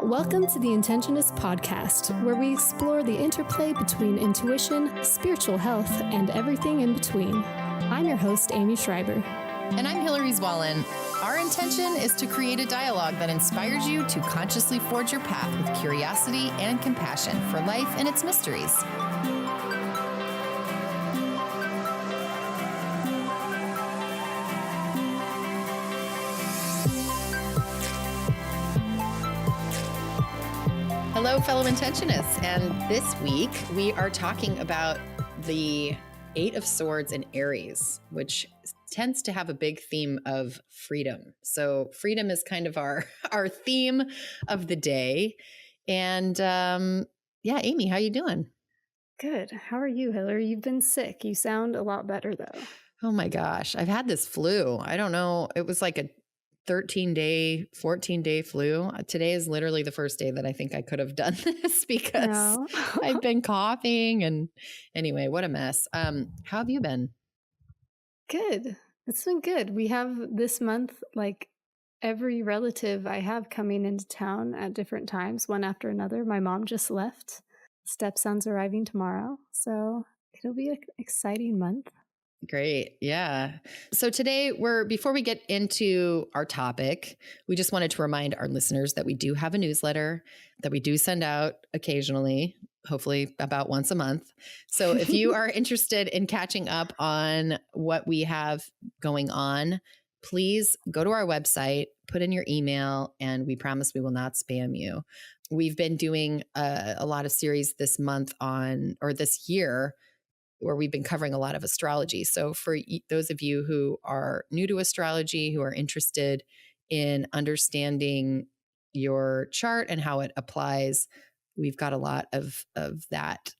Welcome to the Intentionists podcast, where we explore the interplay between intuition, spiritual health, and everything in between. I'm your host, Amy Schreiber. And I'm Hilary Wallen. Our intention is to create a dialogue that inspires you to consciously forge your path with curiosity and compassion for life and its mysteries. Hello, fellow Intentionists. And this week we are talking about the Eight of Swords in Aries, which tends to have a big theme of freedom. So freedom is kind of our theme of the day. And Amy, how you doing? Good. How are you, Hilary? You've been sick. You sound a lot better, though. Oh my gosh. I've had this flu. I don't know. It was like a 13-day, 14-day flu. Today is literally the first day that I think I could have done this because I've been coughing. And anyway, what a mess. How have you been? Good. It's been good. We have this month, like every relative I have coming into town at different times, one after another. My mom just left. Stepson's arriving tomorrow. So it'll be an exciting month. Great. Yeah. So today before we get into our topic, we just wanted to remind our listeners that we do have a newsletter that we do send out occasionally, hopefully about once a month. So if you are interested in catching up on what we have going on, please go to our website, put in your email, and we promise we will not spam you. We've been doing a lot of series this month this year where we've been covering a lot of astrology. So for those of you who are new to astrology, who are interested in understanding your chart and how it applies, we've got a lot of that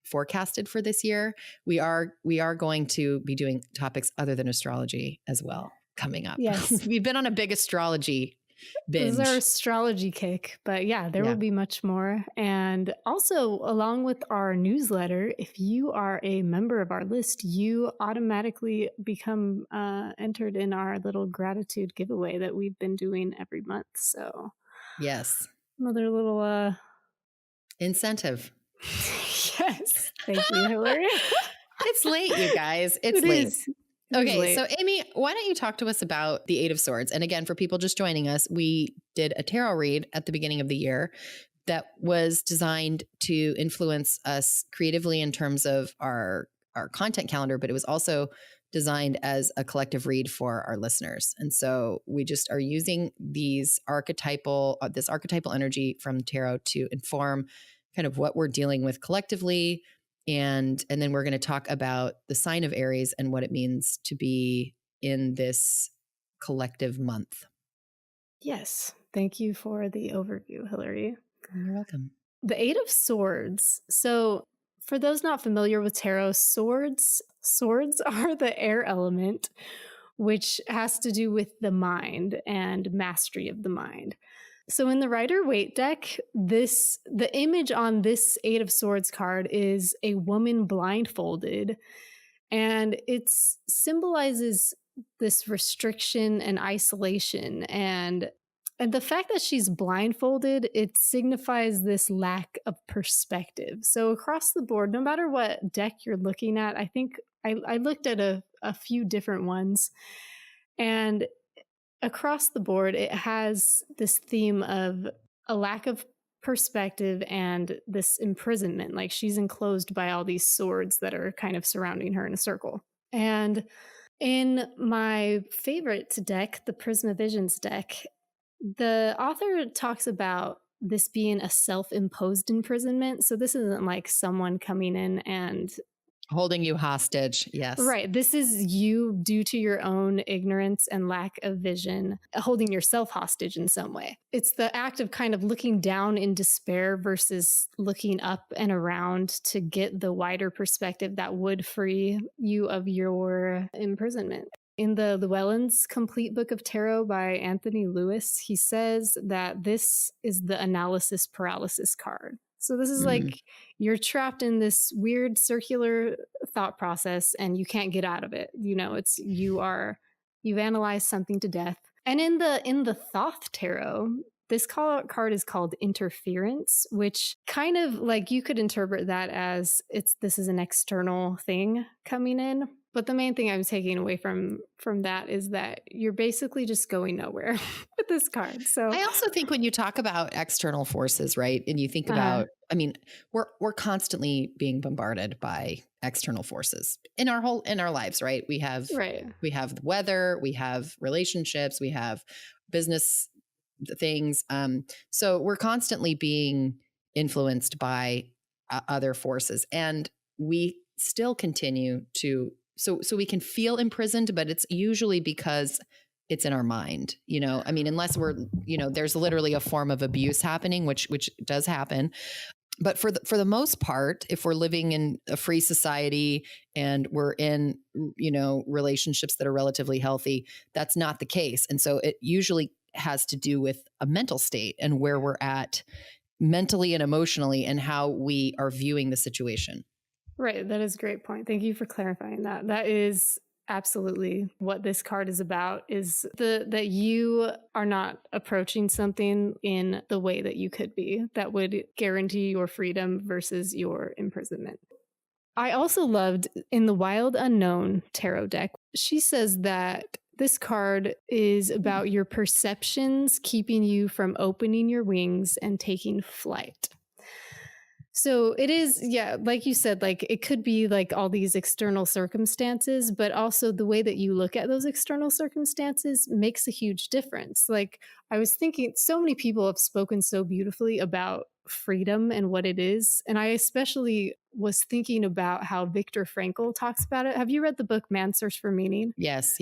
forecasted for this year. We are going to be doing topics other than astrology as well coming up. Yes. We've been on a big astrology binge. This is our astrology kick, but there will be much more. And also, along with our newsletter, if you are a member of our list, you automatically become entered in our little gratitude giveaway that we've been doing every month. So yes, another little incentive. Yes, thank you, Hilary. It's late, you guys. It's late. Okay, so Amy, why don't you talk to us about the Eight of Swords? And again, for people just joining us, we did a tarot read at the beginning of the year that was designed to influence us creatively in terms of our content calendar, but it was also designed as a collective read for our listeners. And so we just are using this archetypal energy from tarot to inform kind of what we're dealing with collectively. And then we're going to talk about the sign of Aries and what it means to be in this collective month. Yes. Thank you for the overview, Hilary. You're welcome. The Eight of Swords. So for those not familiar with tarot, swords are the air element, which has to do with the mind and mastery of the mind. So in the Rider-Waite deck, the image on this Eight of Swords card is a woman blindfolded, and it symbolizes this restriction and isolation. And the fact that she's blindfolded, it signifies this lack of perspective. So across the board, no matter what deck you're looking at, I think I looked at a few different ones, and across the board, it has this theme of a lack of perspective and this imprisonment. Like she's enclosed by all these swords that are kind of surrounding her in a circle. And in my favorite deck, the Prisma Visions deck, the author talks about this being a self-imposed imprisonment. So this isn't like someone coming in and holding you hostage. Yes. Right. This is you, due to your own ignorance and lack of vision, holding yourself hostage in some way. It's the act of kind of looking down in despair versus looking up and around to get the wider perspective that would free you of your imprisonment. In the Llewellyn's Complete Book of Tarot by Anthony Lewis, he says that this is the analysis paralysis card. So this is like you're trapped in this weird circular thought process and you can't get out of it. You know, you've analyzed something to death. And in the Thoth tarot, This card is called interference, which kind of like you could interpret that as this is an external thing coming in. But the main thing I'm taking away from that is that you're basically just going nowhere with this card. So I also think when you talk about external forces, right? And you think about, I mean, we're constantly being bombarded by external forces in our lives, right? right. We have the weather, we have relationships, we have business things. So we're constantly being influenced by other forces, and we still continue to. So we can feel imprisoned, but it's usually because it's in our mind, I mean, unless we're, there's literally a form of abuse happening, which does happen. But for the most part, if we're living in a free society and we're in, relationships that are relatively healthy, that's not the case. And so it usually has to do with a mental state and where we're at mentally and emotionally and how we are viewing the situation. Right. That is a great point. Thank you for clarifying that. That is absolutely what this card is about, is that you are not approaching something in the way that you could be that would guarantee your freedom versus your imprisonment. I also loved in the Wild Unknown tarot deck, she says that this card is about your perceptions keeping you from opening your wings and taking flight. So it is, yeah, like you said, like it could be like all these external circumstances, but also the way that you look at those external circumstances makes a huge difference. Like I was thinking, so many people have spoken so beautifully about freedom and what it is. And I especially was thinking about how Viktor Frankl talks about it. Have you read the book Man's Search for Meaning? Yes.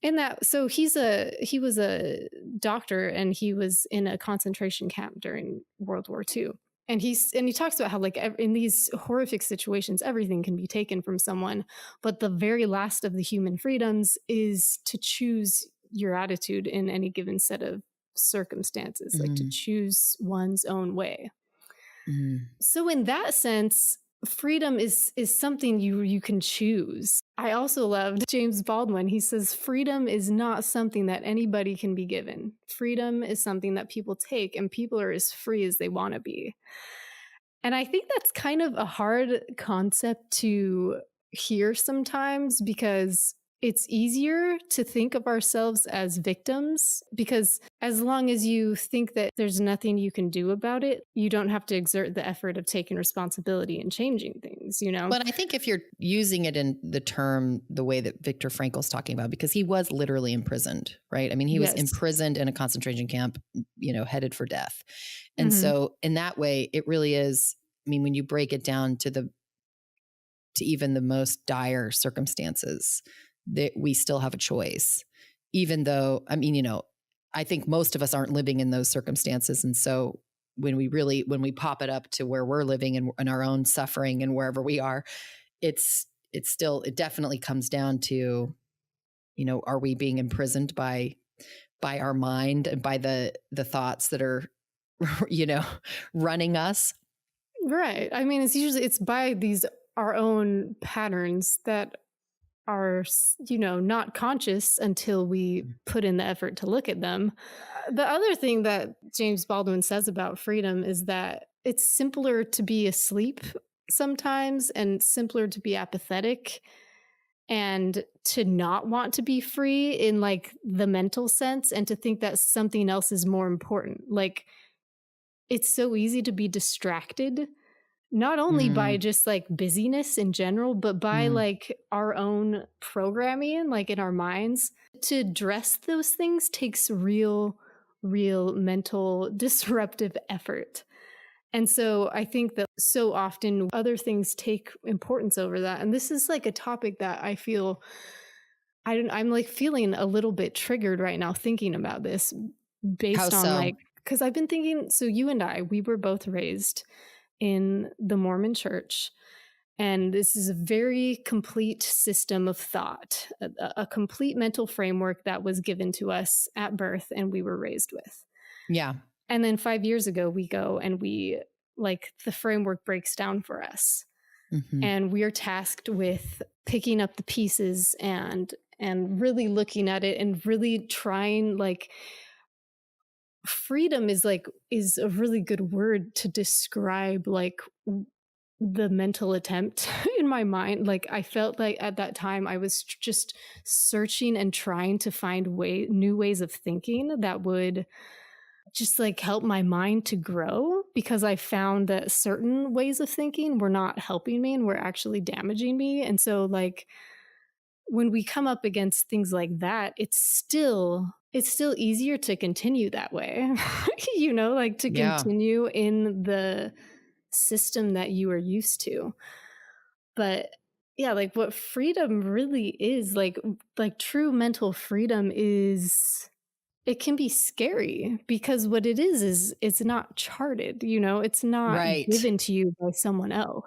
In that, so he was a doctor and he was in a concentration camp during World War II. And he talks about how like in these horrific situations, everything can be taken from someone, but the very last of the human freedoms is to choose your attitude in any given set of circumstances, like to choose one's own way. So in that sense, freedom is something you can choose. I also loved James Baldwin. He says freedom is not something that anybody can be given. Freedom is something that people take, and people are as free as they want to be. And I think that's kind of a hard concept to hear sometimes, because it's easier to think of ourselves as victims, because as long as you think that there's nothing you can do about it, you don't have to exert the effort of taking responsibility and changing things, But I think if you're using it in the term, the way that Viktor Frankl's talking about, because he was literally imprisoned, right? I mean, he was imprisoned in a concentration camp, headed for death. And so in that way, it really is, I mean, when you break it down to even the most dire circumstances, that we still have a choice, even though, I mean, I think most of us aren't living in those circumstances. And so when we pop it up to where we're living and our own suffering and wherever we are, it definitely comes down to, are we being imprisoned by our mind and by the thoughts that are, running us? Right. I mean, it's by our own patterns that are, not conscious until we put in the effort to look at them. The other thing that James Baldwin says about freedom is that it's simpler to be asleep sometimes and simpler to be apathetic and to not want to be free in like the mental sense, and to think that something else is more important. Like it's so easy to be distracted, not only by just like busyness in general, but by like our own programming, like in our minds. To address those things takes real mental disruptive effort. And so I think that so often other things take importance over that. And this is like a topic that I feel I'm like feeling a little bit triggered right now thinking about this, based on like, because I've been thinking, so you and we were both raised in the Mormon church. And this is a very complete system of thought, a complete mental framework that was given to us at birth and we were raised with. Yeah. And then 5 years ago, we go and the framework breaks down for us. And we are tasked with picking up the pieces and really looking at it and really trying, like, freedom is a really good word to describe the mental attempt in my mind. Like I felt like at that time I was just searching and trying to find new ways of thinking that would just like help my mind to grow, because I found that certain ways of thinking were not helping me and were actually damaging me. And so like when we come up against things like that, it's still easier to continue that way. Like to Yeah. continue in the system that you are used to. But yeah, like what freedom really is, like true mental freedom is, it can be scary because what it is it's not charted, it's not Right. given to you by someone else.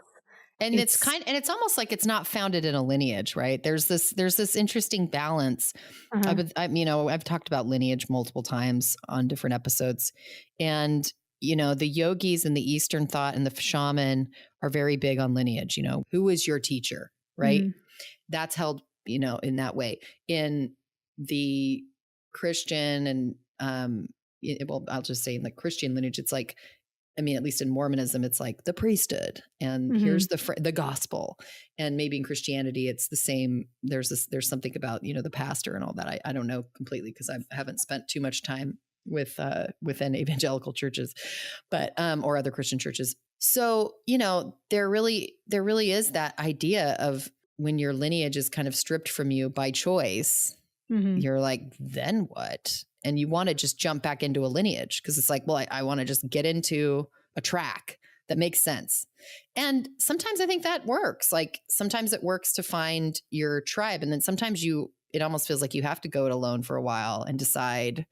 And It's it's almost like it's not founded in a lineage, right? There's this interesting balance. uh I've talked about lineage multiple times on different episodes. And, the yogis and the Eastern thought and the shaman are very big on lineage. Who is your teacher, right? mhm, That's held, in that way. In the Christian and, well, I'll just say in the Christian lineage, it's like, at least in Mormonism, it's like the priesthood, and here's mhm, the gospel, and maybe in Christianity, it's the same. There's something about the pastor and all that. I don't know completely because I haven't spent too much time within evangelical churches, but or other Christian churches. So there really is that idea of when your lineage is kind of stripped from you by choice, mhm. you're like, then what? And you want to just jump back into a lineage because it's like, well, I want to just get into a track that makes sense. And sometimes I think that works. Like sometimes it works to find your tribe. And then sometimes it almost feels like you have to go it alone for a while and decide,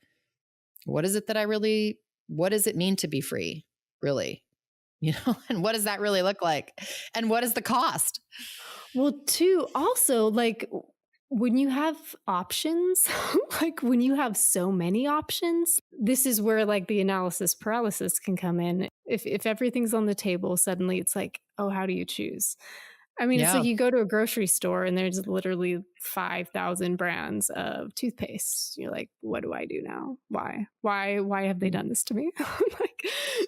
what is it that what does it mean to be free, really? And what does that really look like? And what is the cost? Well, too, also, like when you have options, like when you have so many options, this is where like the analysis paralysis can come in. If everything's on the table, suddenly it's like, oh, how do you choose? I mean, it's like Yeah. you go to a grocery store and there's literally 5,000 brands of toothpaste. You're like, what do I do now? Why have they done this to me? Like,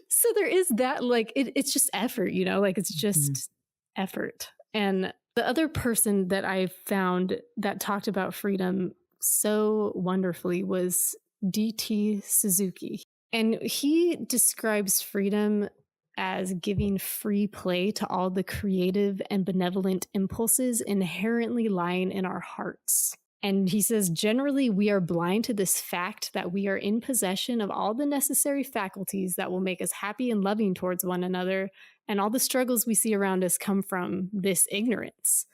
so there is that, like, it's just effort, like it's Mhm. just effort. And the other person that I found that talked about freedom so wonderfully was DT Suzuki. And he describes freedom as giving free play to all the creative and benevolent impulses inherently lying in our hearts. And he says, generally, we are blind to this fact that we are in possession of all the necessary faculties that will make us happy and loving towards one another. And all the struggles we see around us come from this ignorance.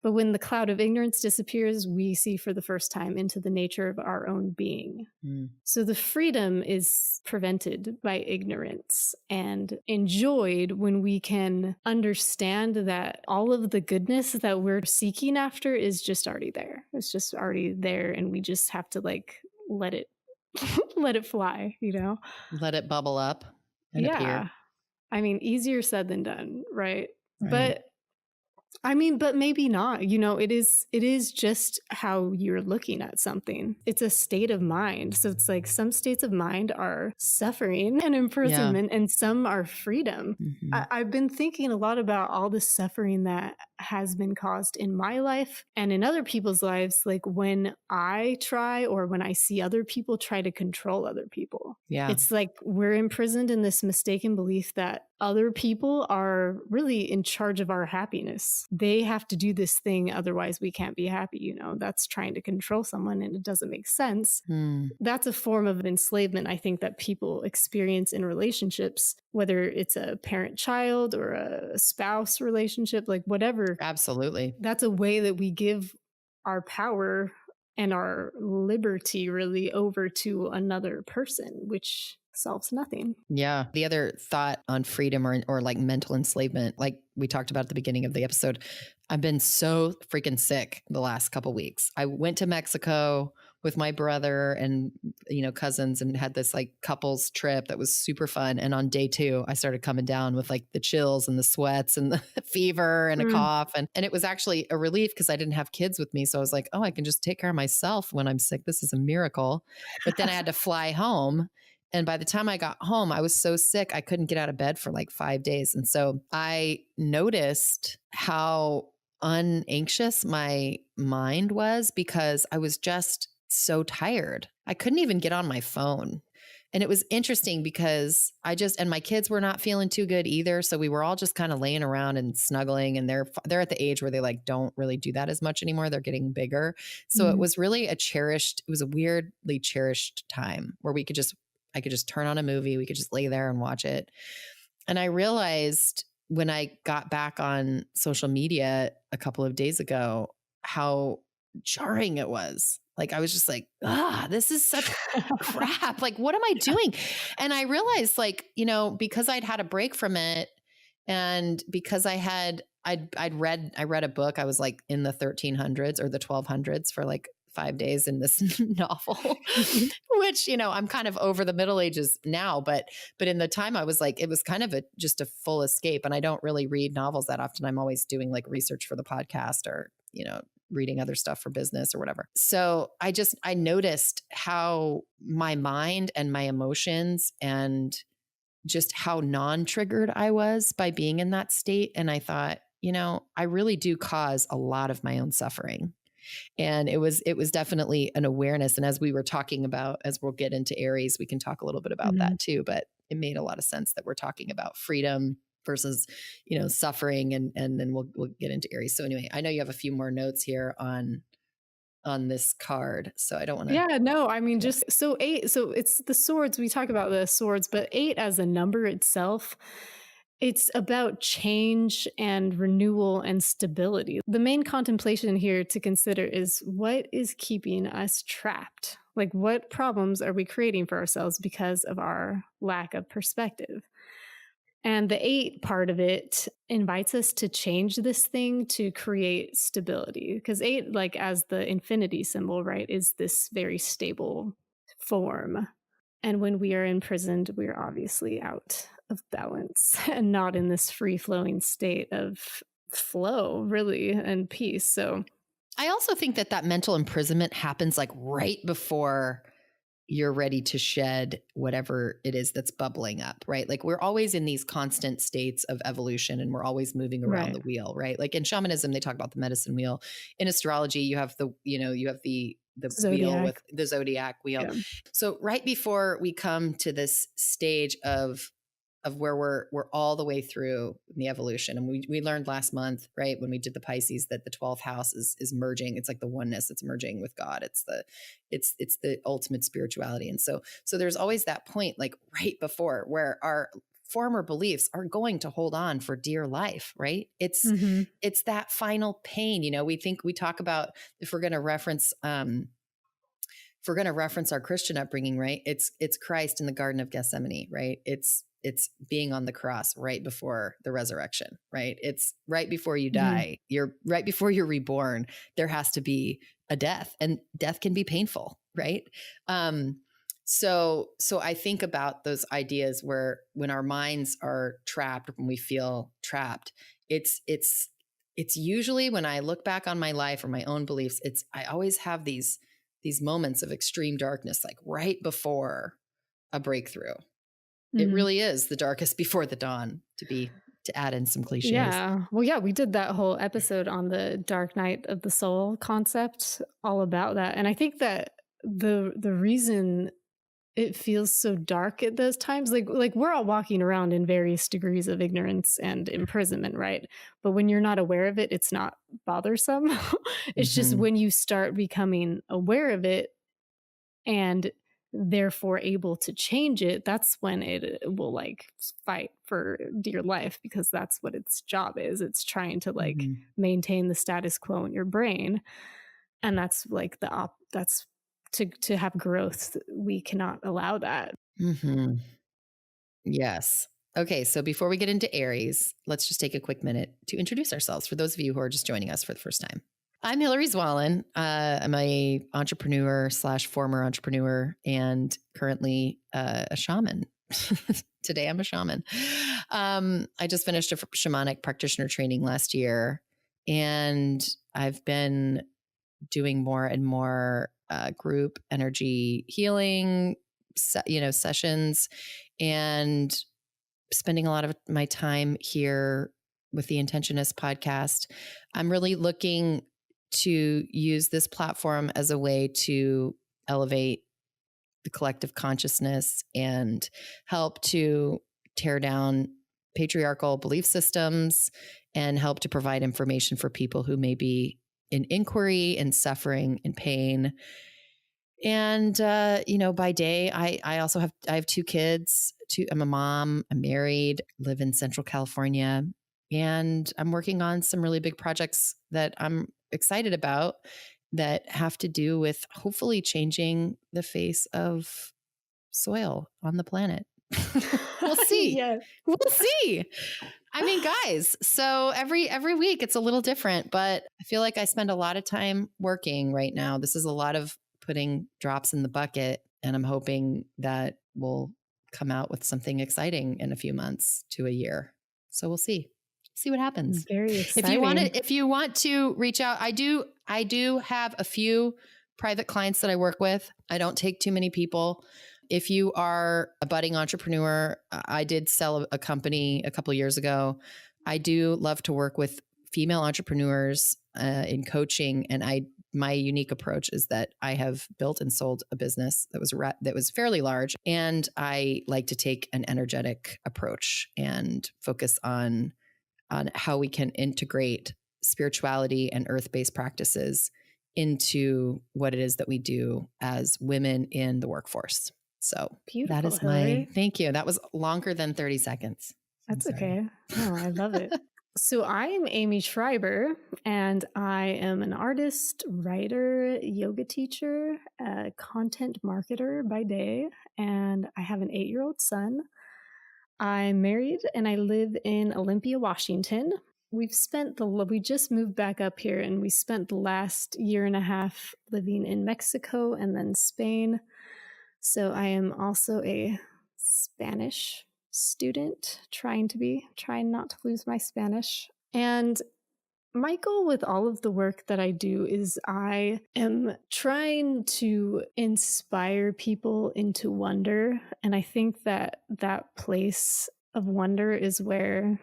But when the cloud of ignorance disappears, we see for the first time into the nature of our own being. Mm. So the freedom is prevented by ignorance and enjoyed when we can understand that all of the goodness that we're seeking after is just already there. It's just already there, and we just have to like let it let it fly. Let it bubble up and Yeah. appear. I mean, easier said than done, right? Right. But maybe not. It is just how you're looking at something. It's a state of mind. So it's like some states of mind are suffering and Yeah. imprisonment, and some are freedom. Mhm. I've been thinking a lot about all the suffering that has been caused in my life and in other people's lives, like when I try or when I see other people try to control other people. Yeah. It's like we're imprisoned in this mistaken belief that other people are really in charge of our happiness. They have to do this thing, otherwise, we can't be happy. That's trying to control someone, and it doesn't make sense. Mm. That's a form of enslavement, I think, that people experience in relationships, whether it's a parent child or a spouse relationship, like whatever. Absolutely. That's a way that we give our power and our liberty really over to another person, which solves nothing. Yeah. The other thought on freedom or like mental enslavement, like we talked about at the beginning of the episode, I've been so freaking sick the last couple weeks. I went to Mexico with my brother and cousins and had this like couples trip that was super fun. And on day 2, I started coming down with like the chills and the sweats and the fever and a Mm. cough. And it was actually a relief because I didn't have kids with me. So I was like, oh, I can just take care of myself when I'm sick. This is a miracle. But then I had to fly home And by the time I got home, I was so sick, I couldn't get out of bed for like 5 days. And so I noticed how unanxious my mind was because I was just so tired. I couldn't even get on my phone. And it was interesting because and my kids were not feeling too good either. So we were all just kind of laying around and snuggling, and they're at the age where they like don't really do that as much anymore. They're getting bigger. So it Mhm. was really it was a weirdly cherished time where I could just turn on a movie. We could just lay there and watch it. And I realized when I got back on social media a couple of days ago, how jarring it was. Like, I was just like, this is such crap. Like, what am I doing? And I realized, like, because I'd had a break from it, and because I read a book. I was like in the 1300s or the 1200s for like 5 days in this novel, which, I'm kind of over the Middle Ages now, but in the time I was like, it was kind of just a full escape. And I don't really read novels that often. I'm always doing like research for the podcast or, reading other stuff for business or whatever. So I noticed how my mind and my emotions and just how non-triggered I was by being in that state. And I thought, I really do cause a lot of my own suffering. And it was definitely an awareness. And as we were talking about, as we'll get into Aries, we can talk a little bit about Mhm. that too. But it made a lot of sense that we're talking about freedom versus, suffering. And then we'll get into Aries. So anyway, I know you have a few more notes here on this card. So I don't want to. Yeah, no, I mean, Yeah. just so eight, so it's the swords. We talk about the swords, but eight as a number itself, it's about change and renewal and stability. The main contemplation here to consider is what is keeping us trapped? Like, what problems are we creating for ourselves because of our lack of perspective? And the eight part of it invites us to change this thing to create stability. Because eight, like as the infinity symbol, right, is this very stable form. And when we are imprisoned, we're obviously out of balance and not in this free flowing state of flow, really, and peace. So, I also think that mental imprisonment happens like right before you're ready to shed whatever it is that's bubbling up, right? Like we're always in these constant states of evolution and we're always moving around right. the wheel, right? Like in shamanism, they talk about the medicine wheel. In astrology, you have the wheel with Zodiac. the zodiac wheel. Yeah. So right before we come to this stage of where we're all the way through the evolution. And we learned last month, right, when we did the Pisces, that the 12th house is merging. It's like the oneness, it's merging with God. It's the ultimate spirituality. And so there's always that point, like right before, where our former beliefs are going to hold on for dear life, right? Hmm. It's that final pain. We talk about, if we're going to reference our Christian upbringing, right? It's Christ in the Garden of Gethsemane, right? It's being on the cross right before the resurrection, right? It's right before you Hmm. die. You're right before you're reborn. There has to be a death, and death can be painful, right? So I think about those ideas where when our minds are trapped, when we feel trapped, it's usually, when I look back on my life or my own beliefs, I always have these moments of extreme darkness, like right before a breakthrough. It Hmm. really is the darkest before the dawn, to add in some cliches. Yeah. Well, yeah, we did that whole episode on the dark night of the soul concept, all about that. And I think that the reason it feels so dark at those times, like we're all walking around in various degrees of ignorance and imprisonment, right? But when you're not aware of it, it's not bothersome. It's just Mm-hmm. when you start becoming aware of it and therefore able to change it, that's when it will like fight for dear life, because that's what its job is. It's trying to like Mm-hmm. maintain the status quo in your brain. And that's like that's to have growth, we cannot allow that. Mm-hmm. Yes. Okay, so before we get into Aries, let's just take a quick minute to introduce ourselves for those of you who are just joining us for the first time. I'm Hilary Zwallen. I'm a entrepreneur slash former entrepreneur and currently a shaman. Today I'm a shaman. I just finished a shamanic practitioner training last year, and I've been doing more and more group energy healing, sessions, and spending a lot of my time here with the Intentionist podcast. I'm really looking to use this platform as a way to elevate the collective consciousness and help to tear down patriarchal belief systems and help to provide information for people who may be in inquiry and suffering and pain. And, by day, I also I have 2 kids. I'm a mom, I'm married, live in Central California, and I'm working on some really big projects that I'm excited about that have to do with hopefully changing the face of soil on the planet. We'll see. Yeah. We'll see. I mean, guys, so every week it's a little different, but I feel like I spend a lot of time working right now. This is a lot of putting drops in the bucket, and I'm hoping that we'll come out with something exciting in a few months to a year. So we'll see what happens. Very exciting. If you want to reach out, I do have a few private clients that I work with. I don't take too many people. If you are a budding entrepreneur, I did sell a company a couple of years ago. I do love to work with female entrepreneurs in coaching, and my unique approach is that I have built and sold a business that was fairly large, and I like to take an energetic approach and focus on how we can integrate spirituality and earth-based practices into what it is that we do as women in the workforce. So beautiful, that is Hilary. thank you. That was longer than 30 seconds. That's okay. No, I love it. So I'm Aimee Schreiber, and I am an artist, writer, yoga teacher, content marketer by day, and I have an 8-year-old son. I'm married and I live in Olympia, Washington. We just moved back up here, and we spent the last year and a half living in Mexico and then Spain. So I am also a Spanish student, trying not to lose my Spanish. And my goal with all of the work that I do is I am trying to inspire people into wonder. And I think that place of wonder is where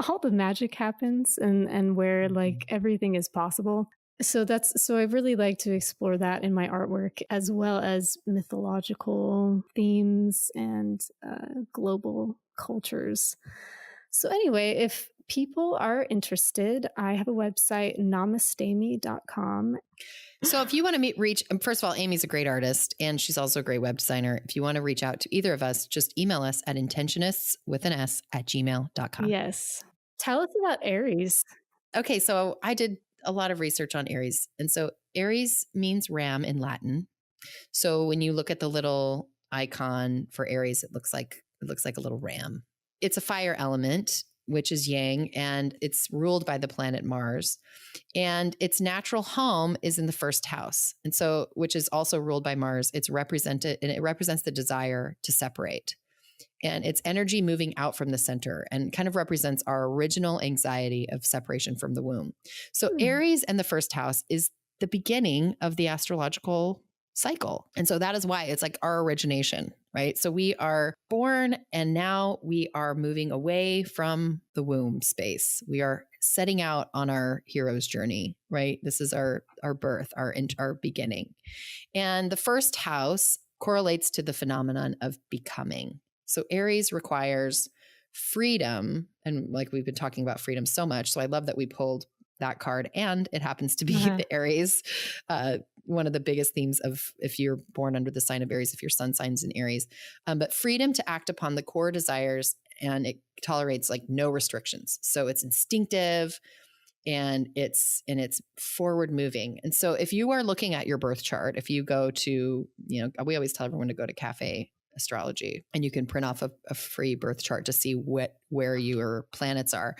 all the magic happens, and where like everything is possible. So I really like to explore that in my artwork, as well as mythological themes and global cultures. So anyway, if people are interested, I have a website, namastemi.com. So if you want to reach, first of all, Amy's a great artist, and she's also a great web designer. If you want to reach out to either of us, just email us at intentionists@gmail.com. Yes. Tell us about Aries. Okay, so I did a lot of research on Aries. And so Aries means ram in Latin. So when you look at the little icon for Aries, it looks like a little ram. It's a fire element, which is yang, and it's ruled by the planet Mars. And its natural home is in the first house. And so, which is also ruled by Mars. It represents the desire to separate. And it's energy moving out from the center, and kind of represents our original anxiety of separation from the womb. So Aries and the first house is the beginning of the astrological cycle. And so that is why it's like our origination, right? So we are born, and now we are moving away from the womb space. We are setting out on our hero's journey, right? This is our birth, our beginning. And the first house correlates to the phenomenon of becoming. So Aries requires freedom. And like we've been talking about freedom so much. So I love that we pulled that card, and it happens to be the Aries. One of the biggest themes of if you're born under the sign of Aries, if your sun sign's in Aries, but freedom to act upon the core desires, and it tolerates like no restrictions. So it's instinctive, and it's forward moving. And so if you are looking at your birth chart, if you go to, we always tell everyone to go to Cafe Astrology, and you can print off a free birth chart to see where your planets are.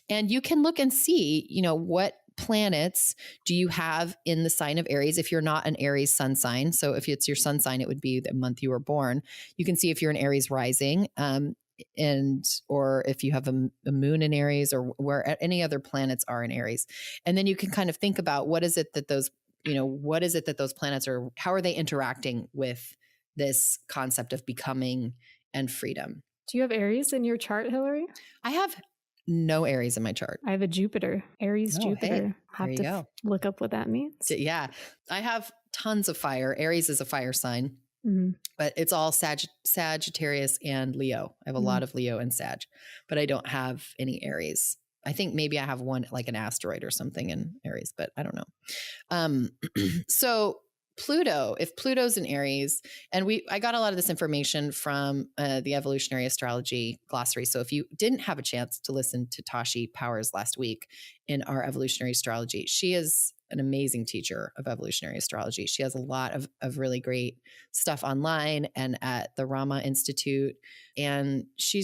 And you can look and see, what planets do you have in the sign of Aries if you're not an Aries sun sign. So if it's your sun sign, it would be the month you were born. You can see if you're an Aries rising, or if you have a moon in Aries, or where any other planets are in Aries. And then you can kind of think about what is it that those planets are, how are they interacting with this concept of becoming and freedom. Do you have Aries in your chart, Hilary? I have no Aries in my chart. I have a Jupiter, Aries Oh, hey, Jupiter. there Have you to go. look up what that means. Yeah. I have tons of fire. Aries is a fire sign, but it's all Sagittarius and Leo. I have a lot of Leo and Sag, but I don't have any Aries. I think maybe I have one, like an asteroid or something in Aries, but I don't know. So Pluto, if Pluto's in Aries, and I got a lot of this information from the Evolutionary Astrology Glossary. So if you didn't have a chance to listen to Tashi Powers last week in our Evolutionary Astrology, she is an amazing teacher of evolutionary astrology. She has a lot of really great stuff online and at the Rama Institute. And she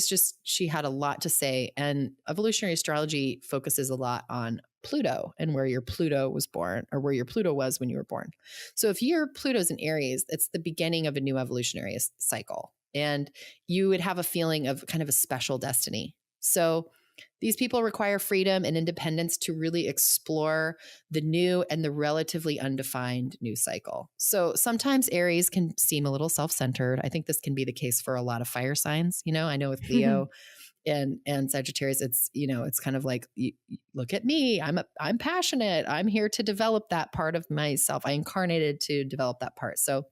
had a lot to say. And evolutionary astrology focuses a lot on Pluto and where your Pluto was born, or where your Pluto was when you were born. So if your Pluto's in Aries, it's the beginning of a new evolutionary cycle. And you would have a feeling of kind of a special destiny. So these people require freedom and independence to really explore the new and the relatively undefined new cycle. So sometimes Aries can seem a little self-centered. I think this can be the case for a lot of fire signs. I know with Leo and Sagittarius, it's kind of like, look at me. I'm passionate. I'm here to develop that part of myself. I incarnated to develop that part. So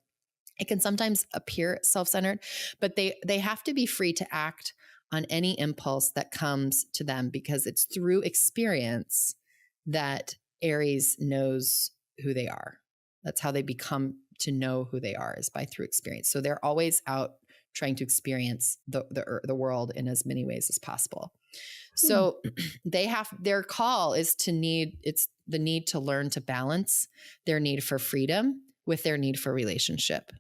it can sometimes appear self-centered, but they have to be free to act on any impulse that comes to them, because it's through experience that Aries knows who they are. That's how they become to know who they are, is through experience. So they're always out trying to experience the world in as many ways as possible. So their call is it's the need to learn to balance their need for freedom with their need for relationship.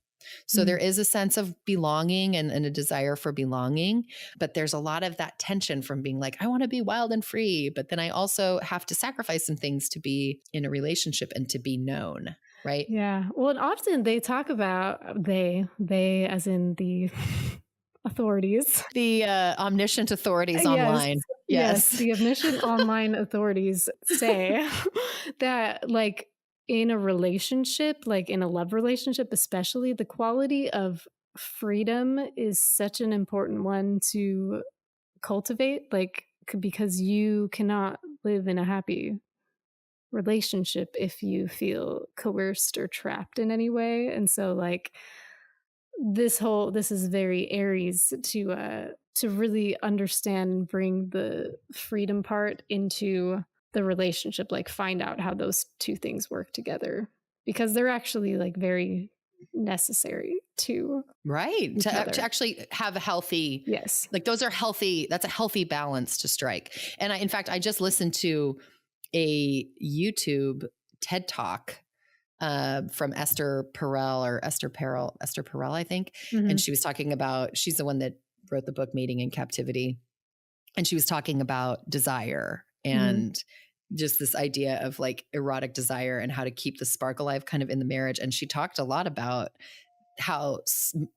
So there is a sense of belonging and a desire for belonging, but there's a lot of that tension from being like, I want to be wild and free, but then I also have to sacrifice some things to be in a relationship and to be known, right? Yeah. Well, and often they talk about they as in the authorities. The omniscient authorities Yes. online. Yes. Yes. The omniscient online authorities say that, like, in a relationship, like in a love relationship, especially, the quality of freedom is such an important one to cultivate, like, because you cannot live in a happy relationship if you feel coerced or trapped in any way. And so, like, this is very Aries to really understand and bring the freedom part into the relationship, like find out how those two things work together, because they're actually like very necessary to right to actually have a healthy, yes, like those are healthy. That's a healthy balance to strike. And in fact, I just listened to a YouTube TED Talk from Esther Perel, I think. And she was talking about, she's the one that wrote the book Mating in Captivity. And she was talking about desire and just this idea of like erotic desire and how to keep the spark alive kind of in the marriage. And she talked a lot about how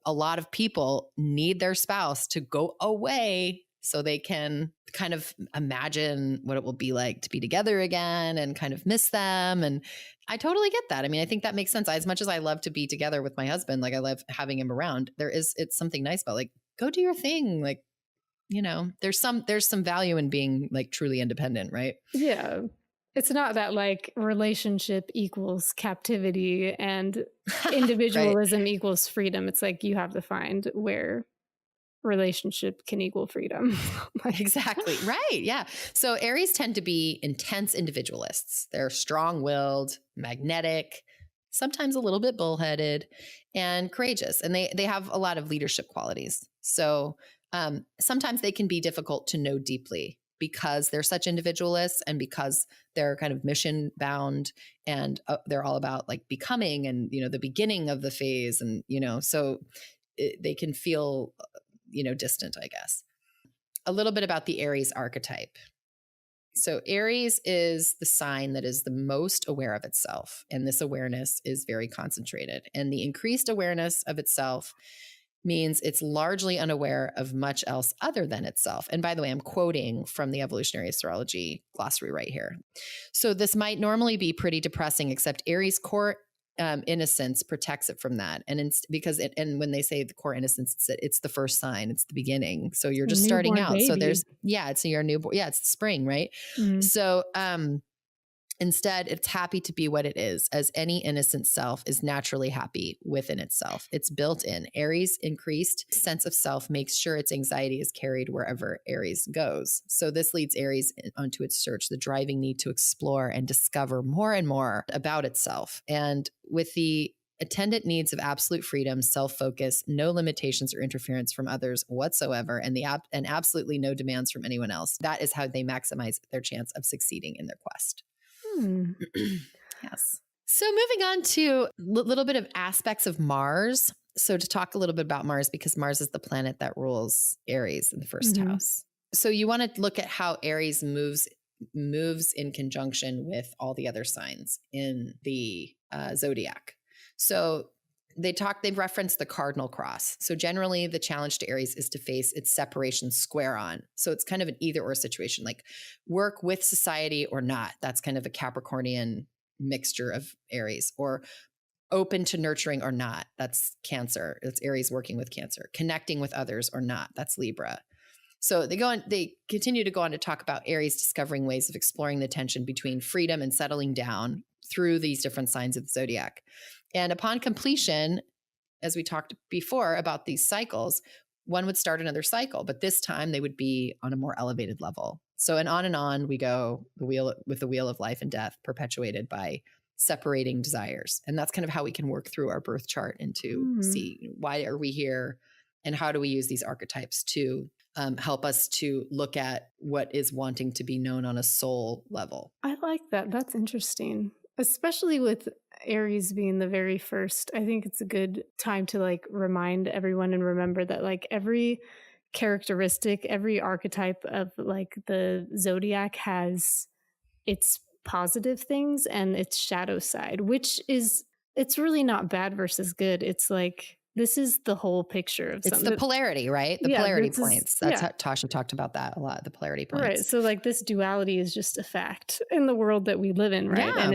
a lot of people need their spouse to go away so they can kind of imagine what it will be like to be together again and kind of miss them. And I totally get that. I mean, I think that makes sense. As much as I love to be together with my husband, like I love having him around, it's something nice about like, go do your thing. Like, there's some value in being like truly independent, right? Yeah. It's not that like relationship equals captivity and individualism equals freedom. It's like you have to find where relationship can equal freedom. Exactly. Right. Yeah. So Aries tend to be intense individualists. They're strong-willed, magnetic, sometimes a little bit bullheaded, and courageous. And they have a lot of leadership qualities. So sometimes they can be difficult to know deeply because they're such individualists and because they're kind of mission bound and they're all about like becoming and, the beginning of the phase. And, so they can feel, distant, I guess. A little bit about the Aries archetype. So Aries is the sign that is the most aware of itself. And this awareness is very concentrated. And the increased awareness of itself means it's largely unaware of much else other than itself. And by the way, I'm quoting from the Evolutionary Astrology Glossary right here. So this might normally be pretty depressing, except Aries' core innocence protects it from that. And and when they say the core innocence, it's the first sign, it's the beginning. So you're A just starting newborn out. So baby. it's your newborn. Yeah, it's spring, right? Mhm. So, instead, it's happy to be what it is, as any innocent self is naturally happy within itself. It's built in. Aries' increased sense of self makes sure its anxiety is carried wherever Aries goes. So this leads Aries onto its search, the driving need to explore and discover more and more about itself. And with the attendant needs of absolute freedom, self-focus, no limitations or interference from others whatsoever, and and absolutely no demands from anyone else. That is how they maximize their chance of succeeding in their quest. Hmm. Yes. So moving on to a little bit of aspects of Mars. So to talk a little bit about Mars, because Mars is the planet that rules Aries in the first Mhm. house. So you want to look at how Aries moves in conjunction with all the other signs in the zodiac. So they've referenced the cardinal cross. So generally the challenge to Aries is to face its separation square on. So it's kind of an either or situation, like work with society or not. That's kind of a Capricornian mixture of Aries, or open to nurturing or not. That's Cancer. It's Aries working with Cancer. Connecting with others or not. That's Libra. So they continue to go on to talk about Aries discovering ways of exploring the tension between freedom and settling down through these different signs of the zodiac. And upon completion, as we talked before about these cycles, one would start another cycle, but this time they would be on a more elevated level. So, and on we go, the wheel of life and death, perpetuated by separating desires. And that's kind of how we can work through our birth chart and to see why are we here and how do we use these archetypes to help us to look at what is wanting to be known on a soul level. I like that. That's interesting. Especially with Aries being the very first. I think it's a good time to like remind everyone and remember that like every characteristic, every archetype of like the zodiac has its positive things and its shadow side, which is it's really not bad versus good. It's like this is the whole picture of It's the something. polarity, right? The Yeah, polarity this is points. That's yeah. how Tasha talked about that a lot, the polarity Right. points. So like this duality is just a fact in the world that we live in, right? Yeah.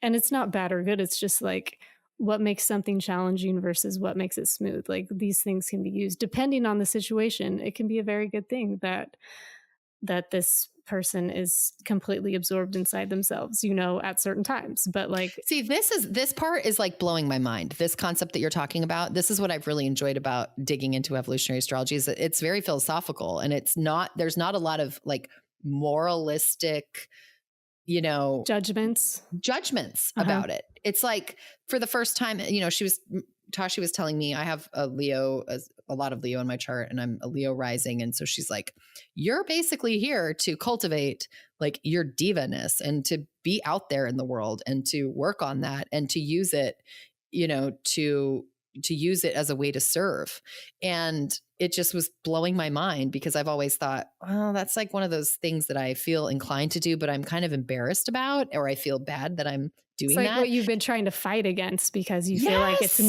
And it's not bad or good. It's just like what makes something challenging versus what makes it smooth. Like these things can be used depending on the situation. It can be a very good thing that this person is completely absorbed inside themselves, at certain times. But like See, this part is like blowing my mind. This concept that you're talking about, this is what I've really enjoyed about digging into evolutionary astrology, is that it's very philosophical, and there's not a lot of like moralistic, judgments. judgments Uh-huh. about it. It's like for the first time, Tashi was telling me I have a lot of Leo in my chart, and I'm a Leo rising. And so she's like, you're basically here to cultivate like your diva-ness and to be out there in the world and to work on that and to use it, to use it as a way to serve. And it just was blowing my mind because I've always thought, well, that's like one of those things that I feel inclined to do, but I'm kind of embarrassed about, or I feel bad that I'm It's doing like that. what you've been trying to fight against because you feel like it's Yes.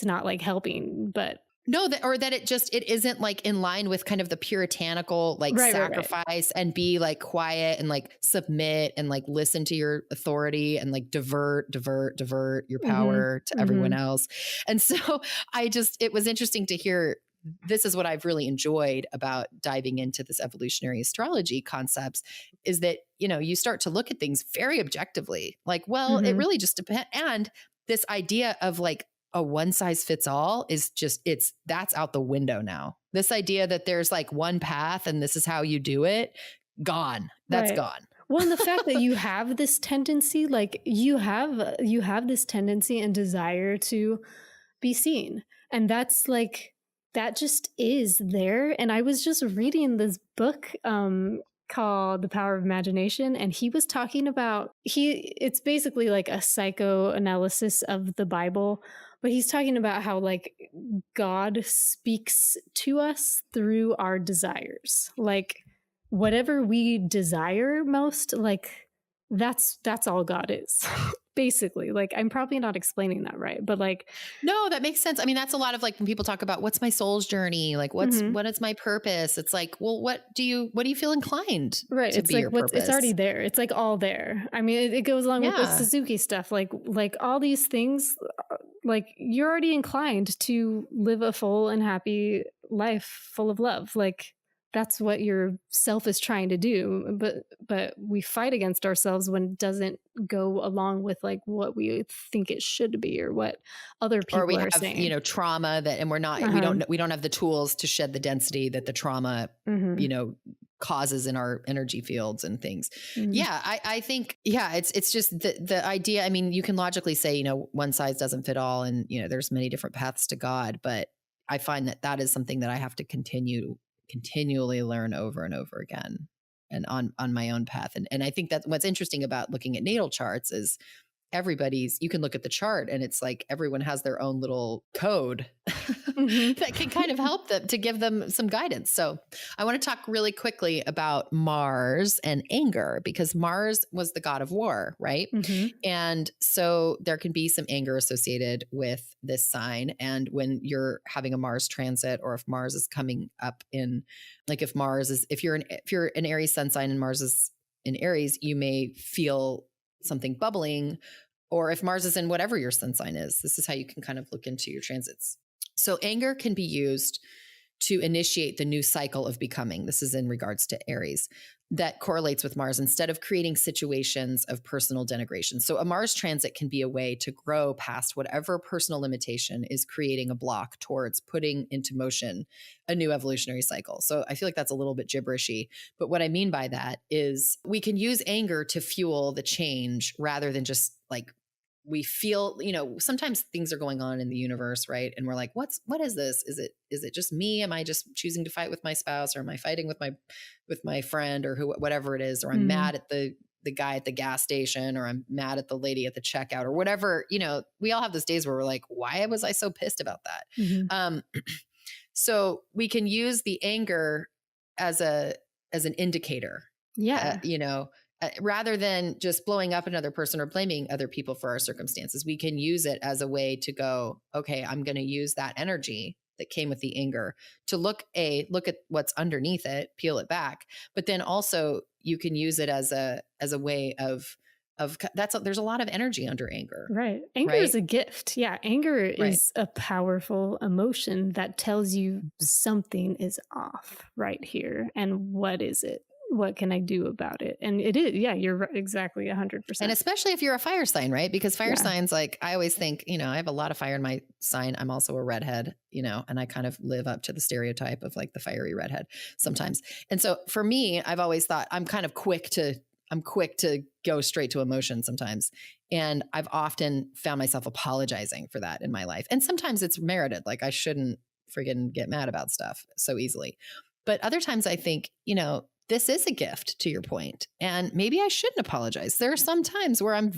not like helping, but No, that it isn't like in line with kind of the puritanical like right. sacrifice and be like quiet and like submit and like listen to your authority and like divert your power to everyone else. And so it was interesting to hear. This is what I've really enjoyed about diving into this evolutionary astrology concepts, is that, you start to look at things very objectively, like, well, it really just depends. And this idea of like a one size fits all is that's out the window now. This idea that there's like one path and this is how you do it, gone. That's Right. gone. Well, and the fact that you have this tendency, like you have this tendency and desire to be seen. And that's like, that just is there. And I was just reading this book called The Power of Imagination. And he was talking about, it's basically like a psychoanalysis of the Bible, but he's talking about how like God speaks to us through our desires. Like whatever we desire most, like that's all God is. basically, like, I'm probably not explaining that right, but like, No, that makes sense. I mean, that's a lot of like when people talk about what's my soul's journey, like mhm. what is my purpose? It's like, well, what do you feel inclined Right, to it's be like your it's already purpose? there. It's like all there. I mean, it goes along with the Yeah. Suzuki stuff, like all these things, like you're already inclined to live a full and happy life full of love. Like that's what your self is trying to do, but we fight against ourselves when it doesn't go along with like what we think it should be or what other Or people we are have, saying. trauma that, and Uh-huh. we don't have the tools to shed the density that the trauma, you Mhm. know, causes in our energy fields and things. Mhm. Yeah. I think, yeah, it's just the idea. I mean, you can logically say, one size doesn't fit all and, there's many different paths to God, but I find that that is something that I have to continually learn over and over again and on my own path. And I think that what's interesting about looking at natal charts is you can look at the chart and it's like everyone has their own little code Mhm. that can kind of help them to give them some guidance. So I want to talk really quickly about Mars and anger because Mars was the god of war, right? Mhm. And so there can be some anger associated with this sign. And when you're having a Mars transit or if Mars is coming up in, like if you're an Aries sun sign and Mars is in Aries, you may feel something bubbling, or if Mars is in whatever your sun sign is. This is how you can kind of look into your transits. So anger can be used to initiate the new cycle of becoming. This is in regards to Aries that correlates with Mars instead of creating situations of personal denigration. So a Mars transit can be a way to grow past whatever personal limitation is creating a block towards putting into motion a new evolutionary cycle. So I feel like that's a little bit gibberishy, but what I mean by that is we can use anger to fuel the change rather than just like we feel, sometimes things are going on in the universe, right? And we're like, what is this? Is it just me? Am I just choosing to fight with my spouse, or am I fighting with my friend, or whatever it is, or I'm Mhm. mad at the guy at the gas station, or I'm mad at the lady at the checkout, or whatever. We all have those days where we're like, why was I so pissed about that? Mhm. Um, so we can use the anger as an indicator, uh, Yeah. you know, rather than just blowing up another person or blaming other people for our circumstances. We can use it as a way to go, okay, I'm going to use that energy that came with the anger to look at what's underneath it, peel it back. But then also you can use it as a way of there's a lot of energy under anger, Right. Anger right? is a gift. Yeah. Anger Right. is a powerful emotion that tells you something is off right here. And what is it? What can I do about it? And it is, yeah, you're right, exactly And 100%. especially if you're a fire sign, right? Because fire Yeah. signs, like I always think, I have a lot of fire in my sign. I'm also a redhead, and I kind of live up to the stereotype of like the fiery redhead sometimes. And so for me, I've always thought I'm quick to go straight to emotion sometimes. And I've often found myself apologizing for that in my life. And sometimes it's merited. Like I shouldn't friggin' get mad about stuff so easily. But other times I think, this is a gift to your point, and maybe I shouldn't apologize. There are some times where I'm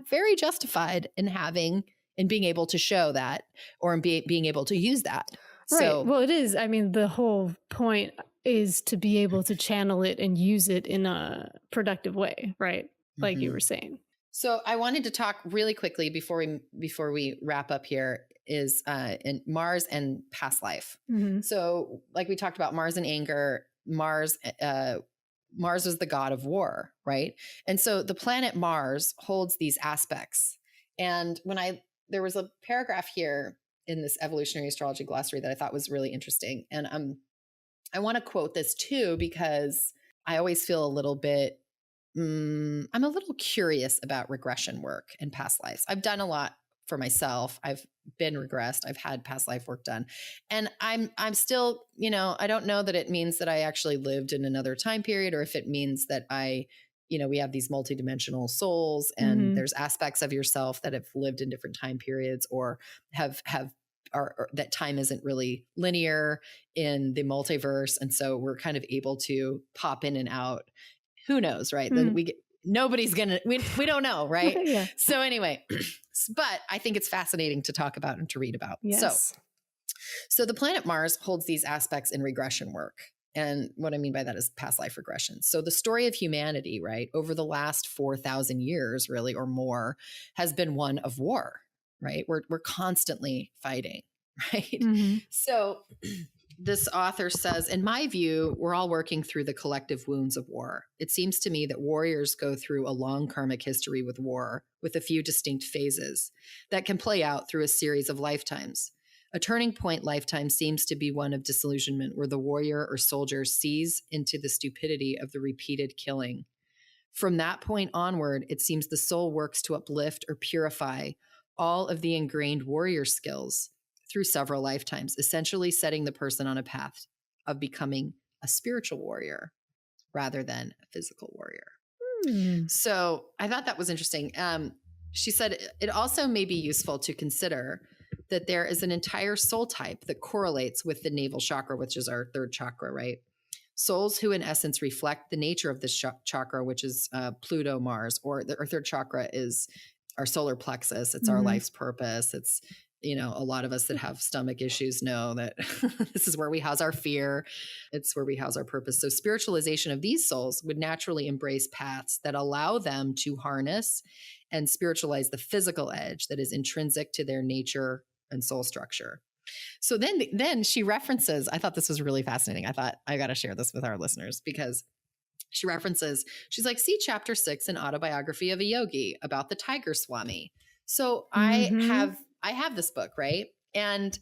very justified in having and being able to show that, or being able to use that. Right. So, Well, it is. I mean, the whole point is to be able to channel it and use it in a productive way, right? Like you were mhm. saying. So I wanted to talk really quickly before we wrap up here is in Mars and past life. Hmm. So, like we talked about Mars and anger, Mars was the god of war, right? And so the planet Mars holds these aspects. And there was a paragraph here in this evolutionary astrology glossary that I thought was really interesting. And I want to quote this too, because I always feel a little bit, I'm a little curious about regression work in past lives. I've done a lot for myself. I've been regressed. I've had past life work done. And I'm still, I don't know that it means that I actually lived in another time period, or if it means that we have these multidimensional souls and Hmm. there's aspects of yourself that have lived in different time periods, or have or that time isn't really linear in the multiverse. And so we're kind of able to pop in and out. Who knows, right? Then Mm. nobody's gonna, we don't know, right? Yeah. So anyway, but I think it's fascinating to talk about and to read about. So Yes. the planet Mars holds these aspects in regression work. And what I mean by that is past life regression. So the story of humanity, right, over the last 4,000 years, really, or more, has been one of war, right? We're constantly fighting, right? Mm-hmm. So this author says, in my view, we're all working through the collective wounds of war. It seems to me that warriors go through a long karmic history with war, with a few distinct phases that can play out through a series of lifetimes. A turning point lifetime seems to be one of disillusionment, where the warrior or soldier sees into the stupidity of the repeated killing. From that point onward, it seems the soul works to uplift or purify all of the ingrained warrior skills through several lifetimes, essentially setting the person on a path of becoming a spiritual warrior rather than a physical warrior. So I thought that was interesting. She said it also may be useful to consider that there is an entire soul type that correlates with the navel chakra, which is our third chakra, right? Souls who in essence reflect the nature of this chakra, which is Pluto, Mars, or our third chakra is our solar plexus. It's our life's purpose. It's, you know, a lot of us that have stomach issues know that this is where we house our fear. It's where we house our purpose. So spiritualization of these souls would naturally embrace paths that allow them to harness and spiritualize the physical edge that is intrinsic to their nature and soul structure. So then she references, I thought this was really fascinating. I thought I got to share this with our listeners because she references, she's like, see chapter 6 in Autobiography of a Yogi about the Tiger Swami. So I have this book, right? And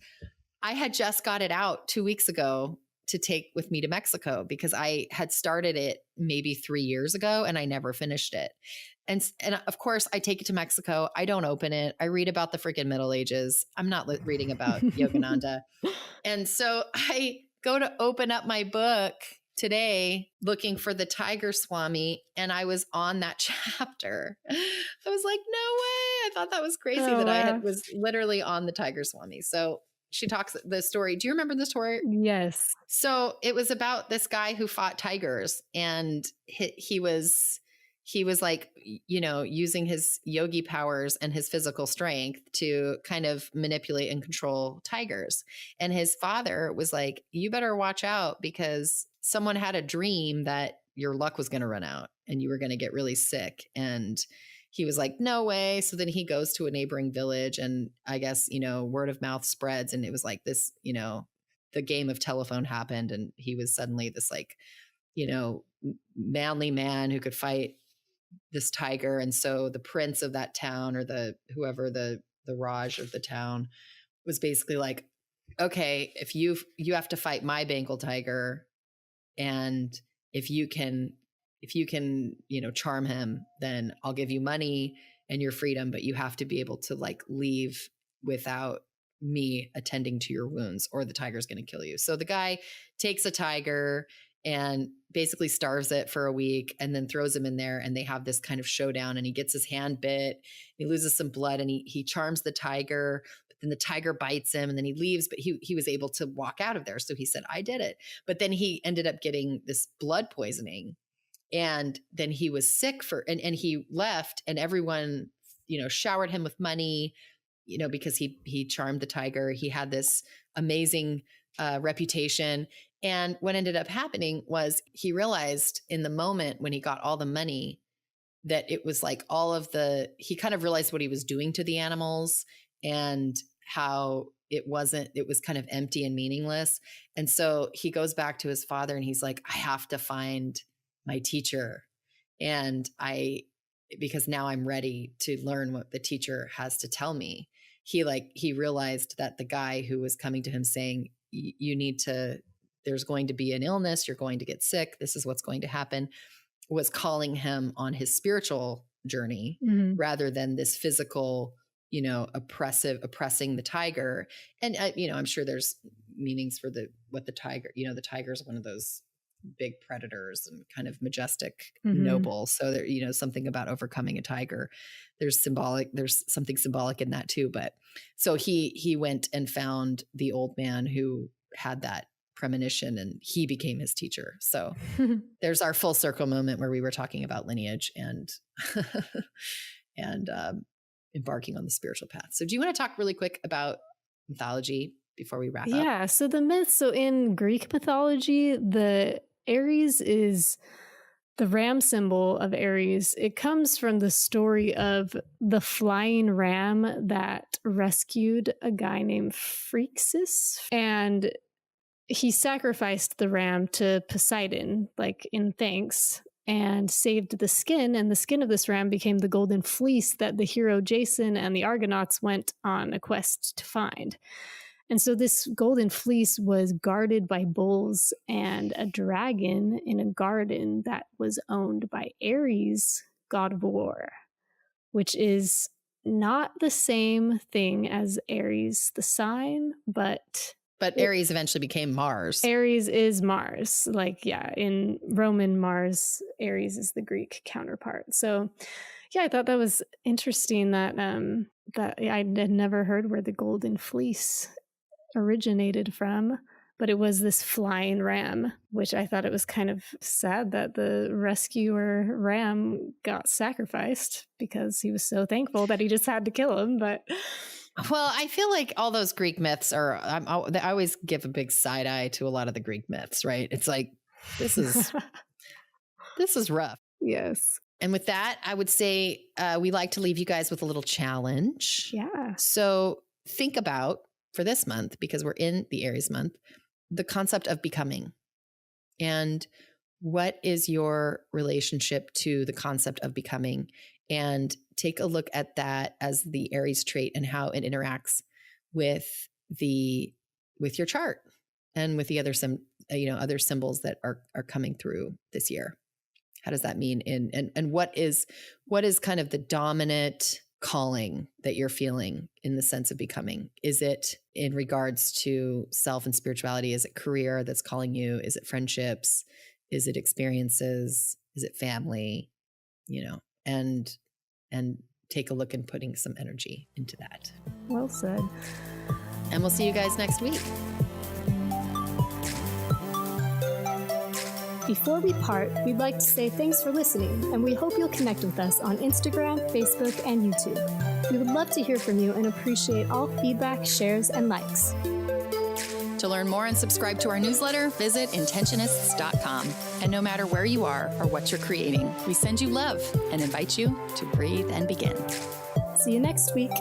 I had just got it out 2 weeks ago to take with me to Mexico because I had started it maybe 3 years ago and I never finished it. And of course, I take it to Mexico. I don't open it. I read about the freaking Middle Ages. I'm not reading about Yogananda. And so I go to open up my book today looking for the Tiger Swami, and I was on that chapter. I was like, no way. I thought that was crazy I was literally on the Tiger Swami. So she talks the story. Do you remember the story? Yes. So it was about this guy who fought tigers, and he was like, you know, using his yogi powers and his physical strength to kind of manipulate and control tigers. And his father was like, you better watch out because someone had a dream that your luck was going to run out and you were going to get really sick. And he was like, no way. So then he goes to a neighboring village and I guess, you know, word of mouth spreads. And it was like this, you know, the game of telephone happened. And he was suddenly this like, you know, manly man who could fight this tiger. And so the prince of that town or whoever the Raj of the town was basically like, okay, if you have to fight my Bengal tiger, and if you can, you know, charm him, then I'll give you money and your freedom, but you have to be able to like leave without me attending to your wounds or the tiger's going to kill you. So the guy takes a tiger and basically starves it for a week and then throws him in there and they have this kind of showdown and he gets his hand bit, he loses some blood and he charms the tiger, but then the tiger bites him and then he leaves, but he was able to walk out of there. So he said, I did it. But then he ended up getting this blood poisoning and then he was sick and he left and everyone, you know, showered him with money, you know, because he charmed the tiger. He had this amazing reputation. And what ended up happening was he realized in the moment when he got all the money that it was like he kind of realized what he was doing to the animals and how it was kind of empty and meaningless. And so he goes back to his father and he's like, I have to find my teacher. And because now I'm ready to learn what the teacher has to tell me. He realized that the guy who was coming to him saying, there's going to be an illness, you're going to get sick, this is what's going to happen, was calling him on his spiritual journey rather than this physical, you know, oppressing the tiger. And, you know, I'm sure there's meanings for what the tiger, you know, the tiger is one of those big predators and kind of majestic, noble. So there, you know, something about overcoming a tiger, there's something symbolic in that too. But so he went and found the old man who had that premonition and he became his teacher. So there's our full circle moment where we were talking about lineage and embarking on the spiritual path. So do you want to talk really quick about mythology? before we wrap up? Yeah. So the myth, so in Greek mythology, the Aries is the ram symbol of Aries. It comes from the story of the flying ram that rescued a guy named Phrixus. And he sacrificed the ram to Poseidon, like in thanks, and saved the skin. And the skin of this ram became the golden fleece that the hero Jason and the Argonauts went on a quest to find. And so this golden fleece was guarded by bulls and a dragon in a garden that was owned by Ares, god of war, which is not the same thing as Aries, the sign, but Aries eventually became Mars. Aries is Mars. Like, yeah, in Roman Mars, Aries is the Greek counterpart. So, yeah, I thought that was interesting that I had never heard where the golden fleece originated from, but it was this flying ram, which I thought it was kind of sad that the rescuer ram got sacrificed because he was so thankful that he just had to kill him. But well, I feel like all those Greek myths are, I always give a big side eye to a lot of the Greek myths, right? It's like, this is rough. Yes. And with that, I would say we like to leave you guys with a little challenge. Yeah. So think about, for this month, because we're in the Aries month, the concept of becoming. And what is your relationship to the concept of becoming? And take a look at that as the Aries trait and how it interacts with your chart and with the other other symbols that are coming through this year. How does that mean and what is kind of the dominant calling that you're feeling in the sense of becoming? Is it in regards to self and spirituality? Is it career that's calling you? Is it friendships? Is it experiences? Is it family? And take a look and putting some energy into that. Well said. And we'll see you guys next week. Before we part, we'd like to say thanks for listening, and we hope you'll connect with us on Instagram, Facebook, and YouTube. We would love to hear from you and appreciate all feedback, shares, and likes. To learn more and subscribe to our newsletter, visit Intentionists.com. And no matter where you are or what you're creating, we send you love and invite you to breathe and begin. See you next week.